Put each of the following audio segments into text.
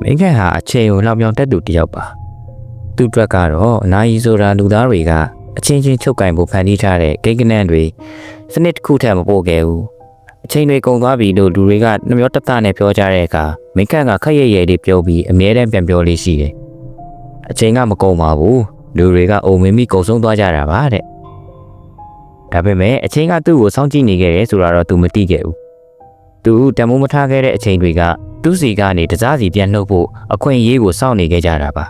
မိခင်ဟာအချိန်ကိုလောက်ပြောင်းတက်သူတယောက်ပါသူ့အတွက်ကတော့အနာရီဆိုတာလူသားတွေကအချင်းချင်းချုပ်ကင်ဖို့ဖန်တီးထားတဲ့ကိန်းကနန်းတွေစနစ်တစ်ခုထက်မပို့ခဲ့ဘူးအချိန်တွေကုန်သွားပြီလို့လူတွေကနှမျောတတနဲ့ပြောကြတဲ့အခါမိခင်ကခက်ရရလေးပြောပြီးအမြဲတမ်းပြန်ပြောလေးရှိတယ်အချိန်ကမကုန်ပါဘူးလူတွေကအုံမင်းမိကုံဆုံးသွားကြတာပါတဲ့ဒါပေမဲ့အချိန်ကသူ့ကိုစောင့်ကြည့်နေခဲ့တယ်ဆိုတာတော့သူမသိခဲ့ဘူးသူတမိုးမထားခဲ့တဲ့အချိန်တွေကသူ့စီကနေတစားစီပြန်နှုတ်ဖို့အခွင့်အရေးကိုစောင့်နေခဲ့ကြတာပါ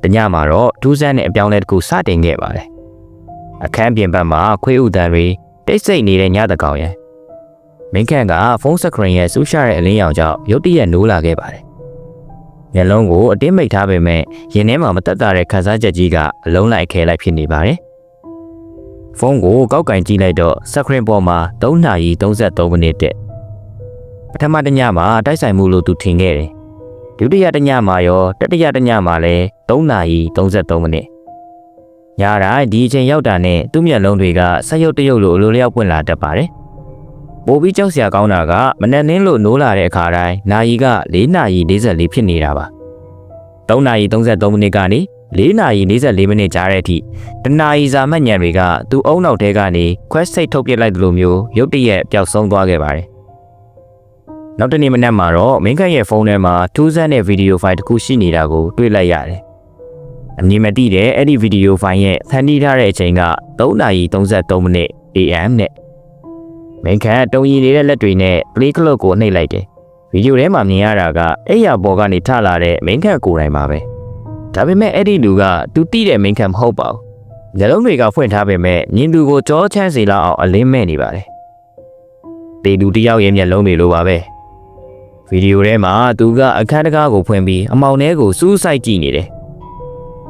တညမှာတော့ဒူးဆန်းနဲ့အပြောင်းလဲတစ်ခုစတင်ခဲ့ပါတယ်အခန်းပြင်ဘက်မှာခွေးဥတန်တွေတိတ်ဆိတ်နေတဲ့ညတကောင်ရဲ့မင်းခန့်ကဖုန်းစကရင်ရဲ့ဆူရှာတဲ့အလင်းရောင်ကြောင့်ရုတ်တရက်နိုးလာခဲ့ပါတယ်မျက်လုံးကိုအတင်းမိတ်ထားပေမဲ့ရင်ထဲမှာမတက်တာတဲ့ခံစားချက်ကြီးကအလုံးလိုက်ခဲလိုက်ဖြစ်နေပါတယ်ဖုန်းကိုကောက်ကင်ကြည့်လိုက်တော့စကရင်ပေါ်မှာ3 နာရီ 33 မိနစ်တက်ပထမတညမှာတိုက်ဆိုင်မှုလို့သူထင်ခဲ့တယ်ဒုတိယတညမှာရောတတိယတညမှာလည်း3 နာရီ 33 မိနစ်ညတိုင်းဒီအချိန်ရောက်တာနဲ့သူ့မျက်လုံးတွေကဆက်ရုပ်တရုပ်လိုအလိုလျောက်ပွင့်လာတတ်ပါတယ်ပိုပြီးကြောက်စရာကောင်းတာကမနက်နှင်းလို့နိုးလာတဲ့အခါတိုင်းနာရီက4 နာရီ 44 ဖြစ်နေတာပါ3 နာရီ 33 မိနစ်ကနေ4 နာရီ 44 မိနစ်ကြားတဲ့အထိတနာရီစာမှတ်ဉာဏ်တွေကသူ့အုံနောက်ထဲကနေခွဲစိတ်ထုတ်ပစ်လိုက်သလိုမျိုးရုတ်တရက်ပျောက်ဆုံးသွားခဲ့ပါတယ်နောက်တနေ့မနက်မှာတော့မင်းခန့်ရဲ့ဖုန်းထဲမှာထူးဆန်းတဲ့ဗီဒီယိုဖိုင်တစ်ခုရှိနေတာကိုတွေ့လိုက်ရတယ်အမည်မသိတဲ့အဲ့ဒီဗီဒီယိုဖိုင်ရဲ့ဖန်တီးထားတဲ့အချိန်က3 နာရီ 33 မိနစ် AM နဲ့မင်းခန့်တုံရီနေတဲ့လက်တွေနဲ့ play clock ကိုနှိပ်လိုက်တယ်ဗီဒီယိုထဲမှာမြင်ရတာကအဲ့ရပေါ်ကနေထလာတဲ့မင်းခန့်ကိုယ်တိုင်ပါပဲဒါပေမဲ့အဲ့ဒီလူကသူတိတဲ့မင်းခန့်မဟုတ်ပါဘူးညလုံးတွေကဖွင့်ထားပေမဲ့မြင်သူကိုကြောချမ်းစေလောက်အောင်အလင်းမဲ့နေပါတယ်တေလူတယောက်ရဲ့မျက်လုံးတွေလိုပါပဲဗီဒီယိုထဲမှာသူကအခန်းတကားကိုဖွင့်ပြီးအမောင်ထဲကိုစူးစိုက်ကြည့်နေတယ်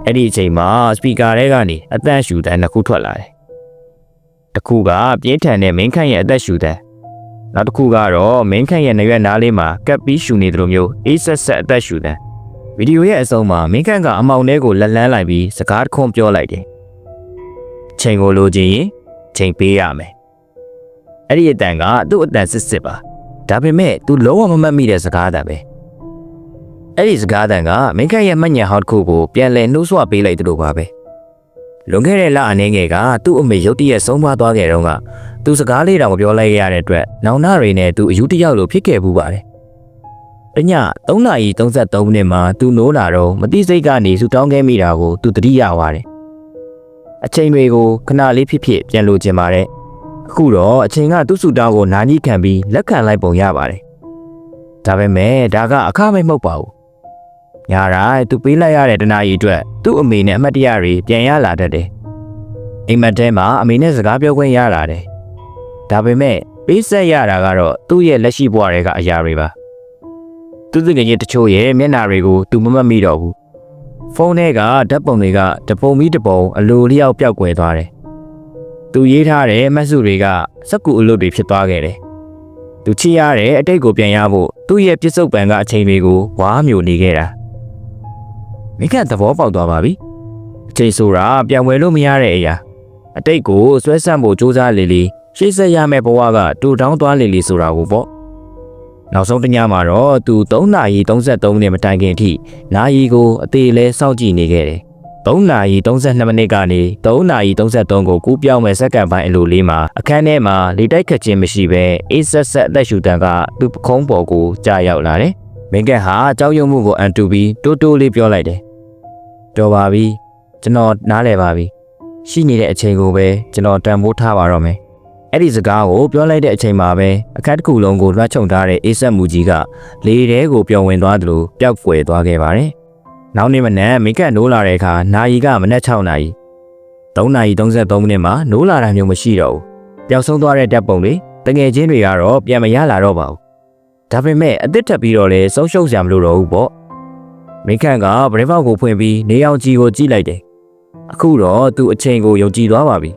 အဲ့ဒီအချိန်မှာစပီကာထဲကနေအသက်ရှူတန်းတစ်ခုထွက်လာတယ်တစ်ခုကပြင်းထန်တဲ့မင်းခန့်ရဲ့အသက်ရှူတန်းနောက်တစ်ခုကတော့မင်းခန့်ရဲ့နရွက်နားလေးမှာကပ်ပြီးရှူနေတယ်လို့မျိုးအေးဆက်ဆက်အသက်ရှူတန်းဗီဒီယိုရဲ့အဆုံးမှာမင်းခန့်ကအမောင်ထဲကိုလက်လန်းလိုက်ပြီးစကားတခွန်းပြောလိုက်တယ်ချိန်ကိုလိုချင်ရင်ချိန်ပေးရမယ်အဲ့ဒီအတန်ကသူ့အတန်စစ်ပါဒါပေမဲ့ तू လုံးဝမမှတ်မိတဲ့စကားတန်ပဲအဲ့ဒီစကားတန်ကမင်းခန့်ရဲ့မှတ်ဉာဏ်ဟောက်တစ်ခုကိုပြန်လည်နှိုးဆွပေးလိုက်သလိုပါပဲလွန်ခဲ့တဲ့လအနေငယ်ကသူ့အမေရုတ်တရက်ဆုံးမသွားခဲ့တော့က तू စကားလေးတောင်မပြောလိုက်ရတဲ့အတွက်နောင်နာတွေနဲ့ तू အယူတယောက်လိုဖြစ်ခဲ့ဘူးပါတယ်တည3 နာရီ 33 မိနစ်မှာ तू နိုးလာတော့မတိစိတ်ကနေဆူတောင်းခဲ့မိတာကို तू သတိရသွားတယ်အချိန်တွေကိုခဏလေးဖြစ်ပြန်လိုချင်ပါတယ်အခုတော့အချိန်ကသူ့ဆူတောင်းကိုနားကြီးခံပြီးလက်ခံလိုက်ပုံရပါတယ်ဒါပေမဲ့ဒါကအခမဲ့မဟုတ်ပါဘူးညာတိုင်းသူပေးလိုက်ရတဲ့တနာရီအတွက်သူ့အမေနဲ့အမတ်တရတွေပြန်ရလာတတ်တယ်အိမ်မက်ထဲမှာအမေနဲ့စကားပြောခွင့်ရလာတယ်ဒါပေမဲ့ပေးဆက်ရတာကတော့သူ့ရဲ့လက်ရှိဘဝတွေကအရာတွေပါသူ့ငယ်ချင်းတချို့ရဲ့မျက်နှာတွေကိုသူမမှတ်မိတော့ဘူးဖုန်းထဲကဓာတ်ပုံတွေကတပုံပြီးတပုံအလိုလျောက်ပျောက်ကွယ်သွားတယ်သူရေးထားတဲ့မက်စုတွေကစက်ကူအလုပ်တွေဖြစ်သွားခဲ့တယ်သူချီရတဲ့အတိတ်ကိုပြန်ရဖို့သူ့ရဲ့ပြစ္ဆုတ်ပံကအချိန်တွေကိုဝါးမျိုးနေခဲ့တာမိခန့်သဘောပေါက်သွားပါပြီအချိန်ဆိုတာပြန်ဝယ်လို့မရတဲ့အရာအတိတ်ကိုဆွဲဆန့်ဖို့စူးစမ်းလေရှေ့ဆက်ရမယ့်ဘဝကတူတောင်းသွားလေဆိုတာကိုပေါ့နောက်ဆုံးတညမှာတော့သူ3 နာရီ 33 မိနစ်မတိုင်ခင်အထိနာရီကိုအသေးလဲစောင့်ကြည့်နေခဲ့တယ်3 နာရီ 32 မိနစ်ကနေ3 နာရီ 33 ကိုကူးပြောင်းမဲ့စက္ကန့်ပိုင်းအလိုလေးမှာအခန်းထဲမှာလေတိုက်ခတ်ခြင်းမရှိဘဲအေးဆက်ဆက်အသက်ရှူတန်းကသူ့ပခုံးပေါ်ကိုကြာရောက်လာတယ်မင်းကဟာကြောက်ရွံ့မှုကိုအန်တူပြီးတိုးလေးပြောလိုက်တယ်တော်ပါပြီကျွန်တော်နားလည်ပါပြီရှိနေတဲ့အချိန်ကိုပဲကျွန်တော်တန်ဖိုးထားပါတော့မယ်အဲ့ဒီစကားကိုပြောလိုက်တဲ့အချိန်မှာပဲအခန်းတစ်ခုလုံးကိုလွှမ်းခြုံထားတဲ့အေးဆက်မှုကြီးကလေထဲကိုပျော်ဝင်သွားသလိုပျောက်ကွယ်သွားခဲ့ပါတယ်နောက်နေ့မနက်မိကနိုးလာတဲ့အခါနာရီကမနက်6 နာရီ3 နာရီ 33 မိနစ်မှာနိုးလာတာမျိုးမရှိတော့ဘူးပျောက်ဆုံးသွားတဲ့ဓာတ်ပုံတွေတငယ်ချင်းတွေကတော့ပြန်မရလာတော့ပါဘူးဒါပေမဲ့အသစ်ထပ်ပြီးတော့လေဆုံးရှုံးစရာမလိုတော့ဘူးပေါ့မိခန့်ကဗရင်ပေါက်ကိုဖွင့်ပြီးနေအောင်ကြီးကိုကြည့်လိုက်တယ်အခုတော့သူအချိန်ကိုယုံကြည်သွားပါပြီ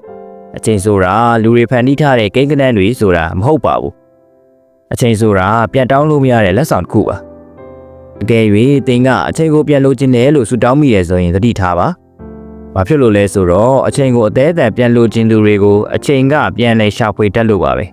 အချိန်ဆိုတာလူတွေဖန်တီးထားတဲ့ကိန်းကနန်းတွေဆိုတာမဟုတ်ပါဘူးအချိန်ဆိုတာပြန်တောင်းလို့မရတဲ့လက်ဆောင်တစ်ခုပါအကယ်၍တင်ကအချိန်ကိုပြန်လိုချင်တယ်လို့ဆူတောင်းမိရဆိုရင်သတိထားပါဘာဖြစ်လို့လဲဆိုတော့အချိန်ကိုအသေးအံပြန်လိုချင်သူတွေကိုအချိန်ကပြန်လဲရှာဖွေတတ်လို့ပါပဲ